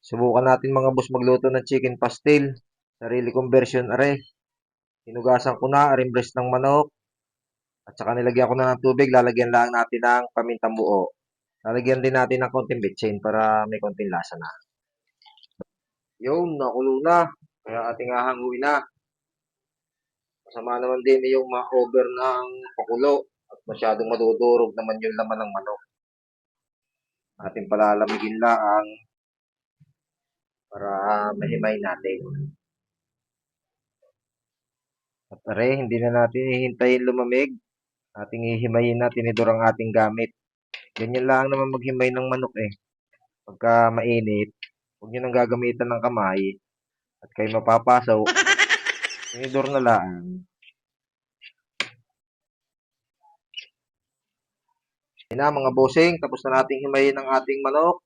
Subukan natin mga boss magluto ng chicken pastil. Sarili kong version are. Hinugasan ko na aring breast ng manok. At saka nilagyan ko na ng tubig. Lalagyan lang natin ng pamintang buo. Lalagyan din natin ng konting bitchin para may konting lasa na. Yun, nakulo na. Kaya ating hahanguin na. Masama naman din yung ma-over ng pakulo. At masyadong madudurog naman yung laman ng manok. Ating palalamigin lang para mahimay natin. At are, hindi na natin hihintayin lumamig. Ating hihimayin na, tinidor ang ating gamit. Ganyan lang naman maghimay ng manok eh. Pagka mainit, huwag nyo nang gagamitan ng kamay. At kayo mapapasaw, tinidor na lang. Yan na mga bossing, tapos na nating himayin ang ating manok.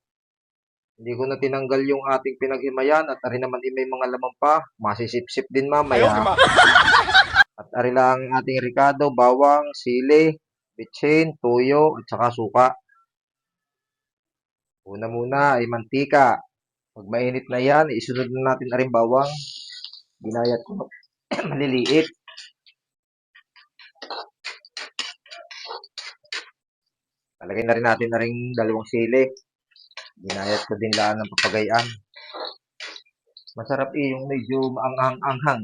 Hindi ko na tinanggal yung ating pinaghimayan at ari naman may mga laman pa. Masisip-sip din mamaya. At ari lang ang ating ricado, bawang, sili, bitsin, tuyo, at saka suka. Una muna ay mantika. Pag mainit na yan, isunod na natin na rin bawang. Ginayat ko maliliit. Talagay na rin natin na rin dalawang sili. Ginayat ko din lang ng papagayan. Masarap yung medyo maanghang-anghang.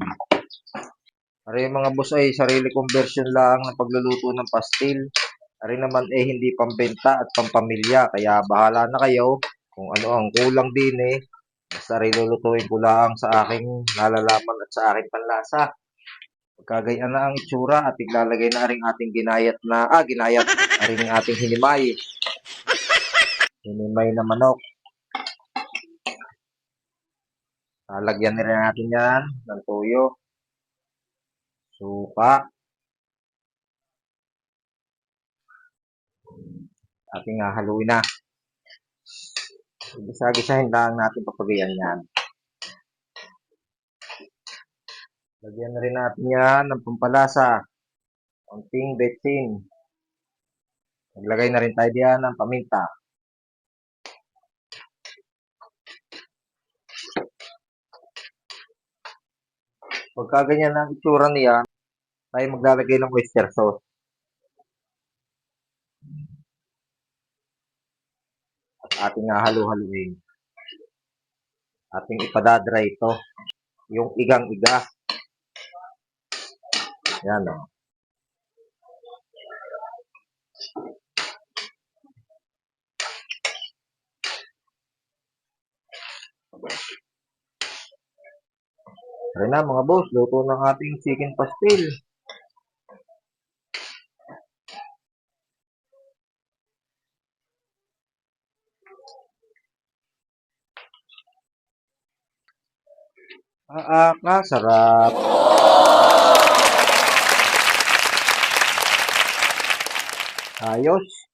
Ari mga boss ay sarili kong version lang ng pagluluto ng pastil. Ari naman hindi pambenta at pampamilya. Kaya bahala na kayo kung ano ang kulang din eh. Basta rin lulutuin ko lang sa aking nalalaman at sa aking panlasa. Pagkagayaan na ang itsura at iglalagay na rin ating ginayat aring ating hinimay. Hinimay na manok. Lalagyan na rin natin yan ng tuyo, suka, ating haluin na. Gisa-gisahin lang natin papagayan yan. Lagyan na rin natin yan ng pampalasa. Konting betsin. Naglagay na rin tayo diyan ng paminta. Pagka ganyan ang itsura niya, tayo maglalagay ng oyster sauce. At ating halu-haluin. Ating ipadadry ito. Yung igang-iga. Yan o. Tara na mga boss, luto ng ating chicken pastil. Sarap. Ayos.